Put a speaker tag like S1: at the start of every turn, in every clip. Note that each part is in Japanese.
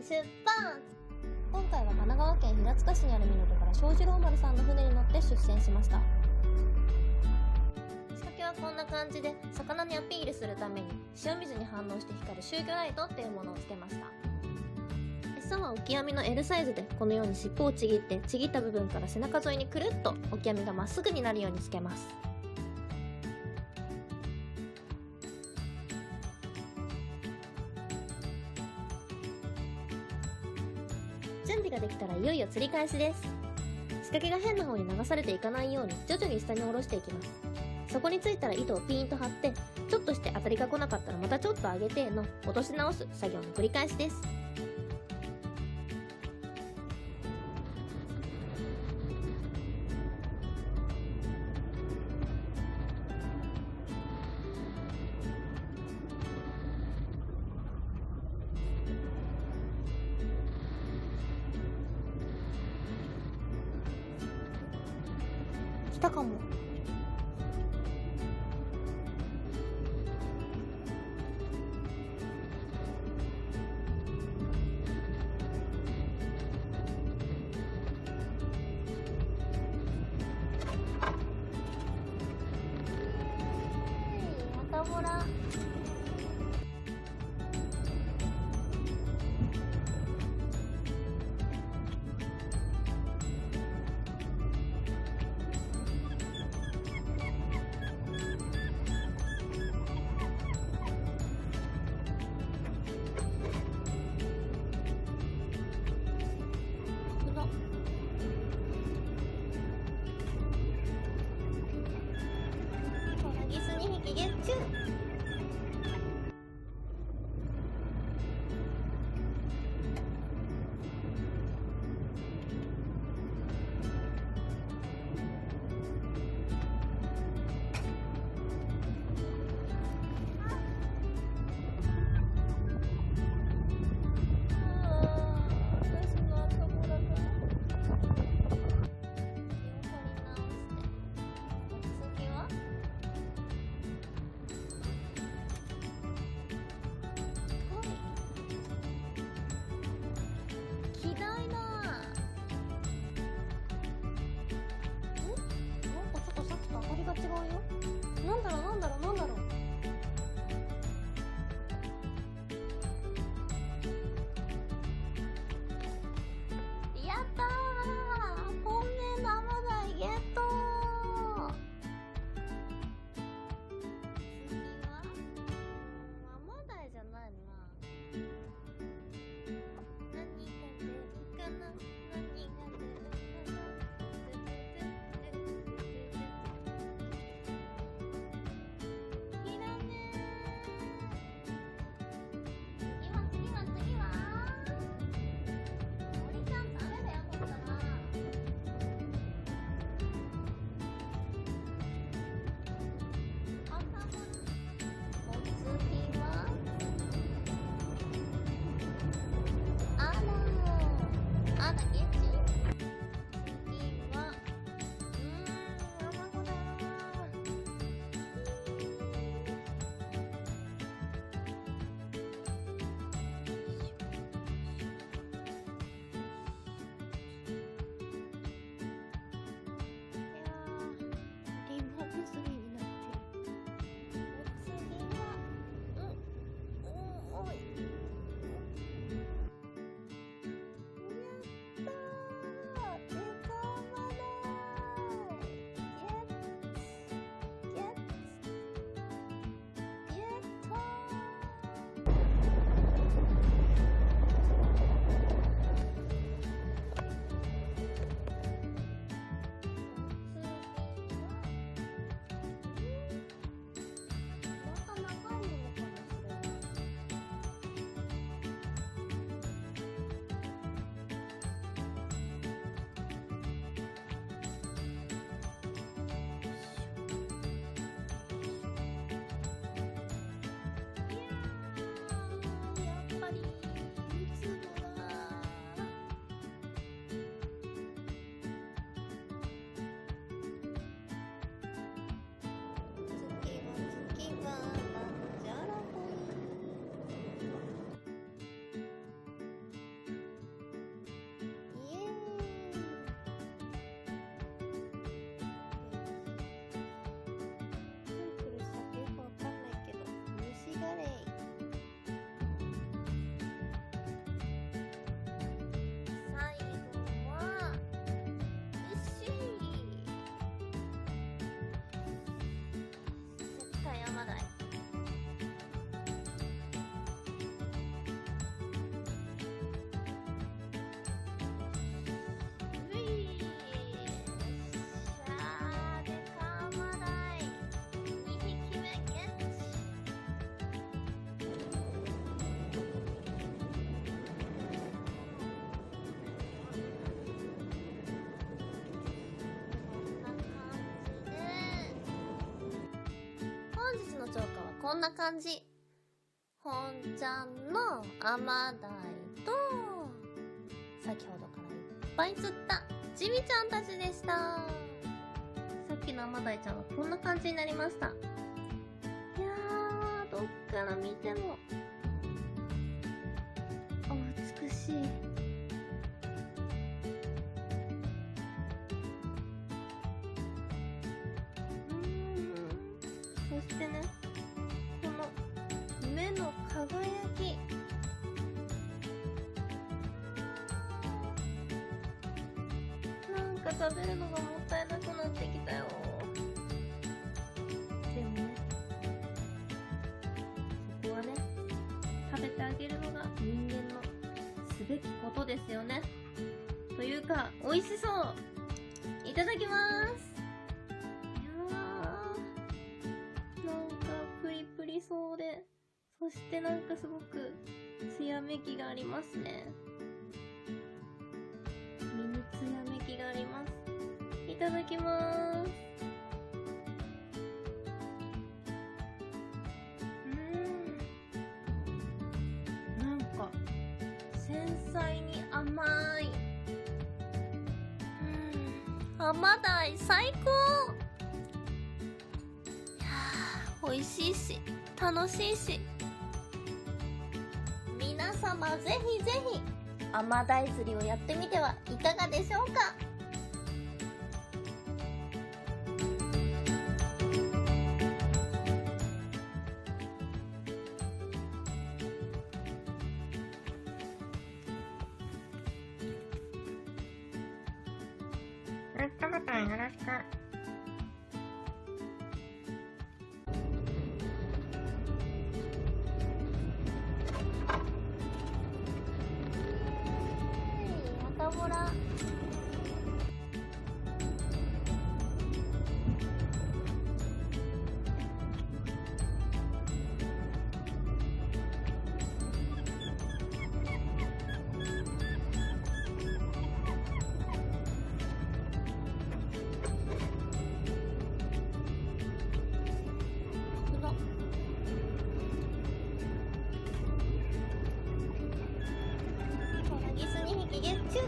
S1: 出発。今回は神奈川県平塚市にある港から正次郎丸さんの船に乗って出船しました。仕掛けはこんな感じで、魚にアピールするために塩水に反応して光る集魚ライトっていうものをつけました。餌はオキアミの L サイズで、このように尻尾をちぎって、ちぎった部分から背中沿いにくるっとオキアミがまっすぐになるようにつけます。準備ができたらいよいよ釣り開始です。仕掛けが変な方に流されていかないように徐々に下に下ろしていきます。そこについたら糸をピーンと張って、ちょっとして当たりが来なかったらまたちょっと上げての落とし直す作業の繰り返しです。来たかも。赤ボラ。んな感じ。本ちゃんのアマダイと、先ほどからいっぱい釣ったちびちゃんたちでした。さっきのアマダイちゃんはこんな感じになりました。いやー、どっから見てもお美しい。そしてね、この目の輝き、なんか食べるのがもったいなくなってきたよ。でもね、そこはね、食べてあげるのが人間のすべきことですよね。というか、美味しそう。いただきます。なんかプリプリそうで、そしてなんかすごくつやめきがありますね。身につやめきがあります。いただきます。なんか繊細に甘い。アマダイ最高。美味しいし楽しいし、皆様ぜひぜひアマダイ釣りをやってみてはいかがでしょうか。レッドボタンよろしく。ほら、ギス2匹ゲッチュー。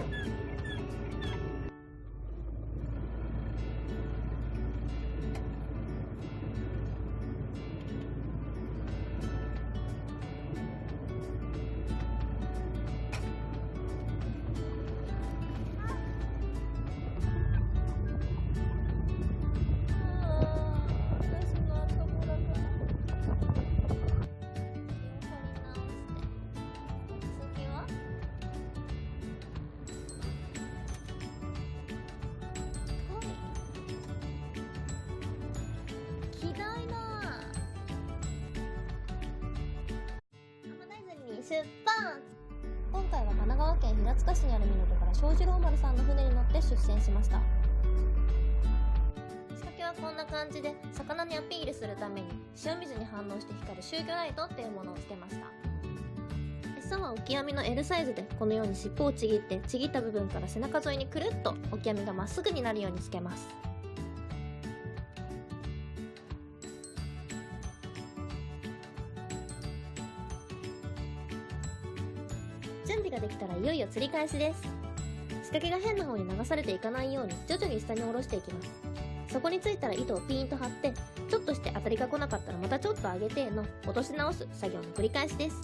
S1: 出発。今回は神奈川県平塚市にある港から正次郎丸さんの船に乗って出船しました。仕掛けはこんな感じで、魚にアピールするために塩水に反応して光る集魚ライトっていうものをつけました。餌はオキアミの L サイズで、このように尻尾をちぎって、ちぎった部分から背中沿いにくるっとオキアミがまっすぐになるようにつけます。準備ができたらいよいよ釣り開始です。仕掛けが変な方に流されていかないように徐々に下に下ろしていきます。そこについたら糸をピーンと張って、ちょっとして当たりが来なかったらまたちょっと上げての落とし直す作業の繰り返しです。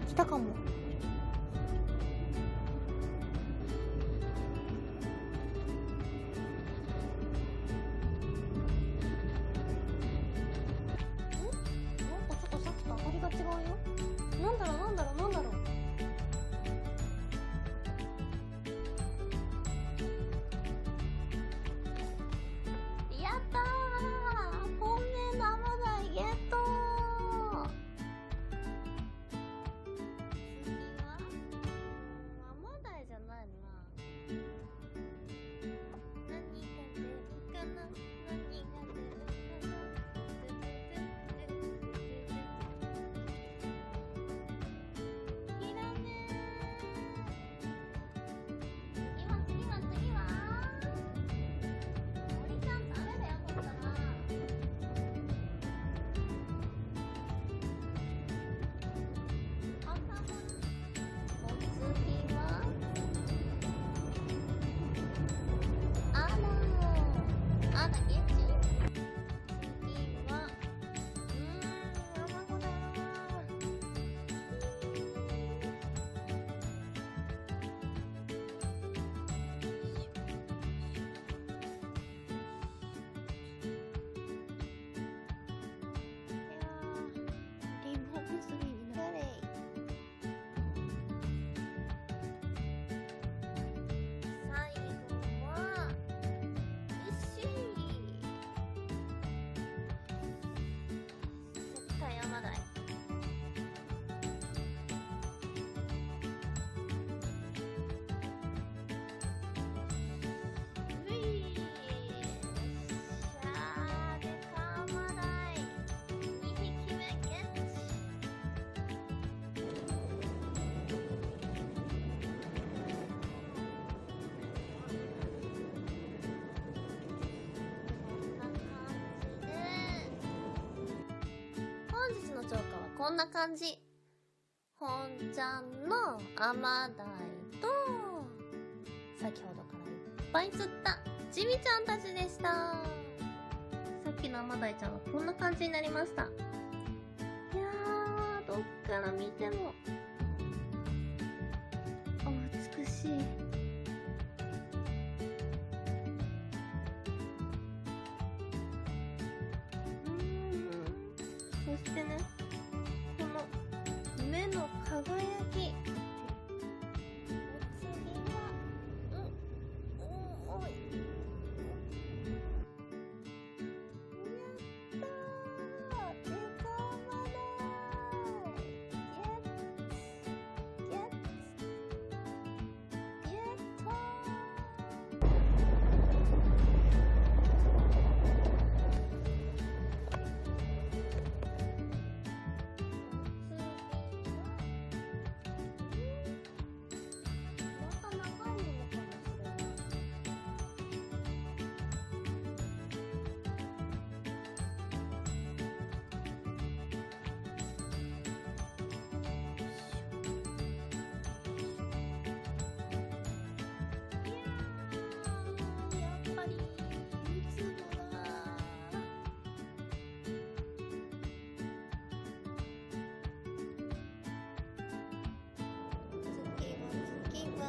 S1: 来たかも。なんかちょっとさっきと当たりが違うよ。なんだろう。やったー、本命のアマダイゲットー。次はアマダイじゃないな。何こんな感じ。本ちゃんのアマダイと、先ほどからいっぱい釣ったちびちゃんたちでした。さっきのアマダイちゃんはこんな感じになりました。いやー、どっから見てもお美しい。そしてね、この目の輝き。お次は、おい。やったー、デカマダイ。ゲットー。次は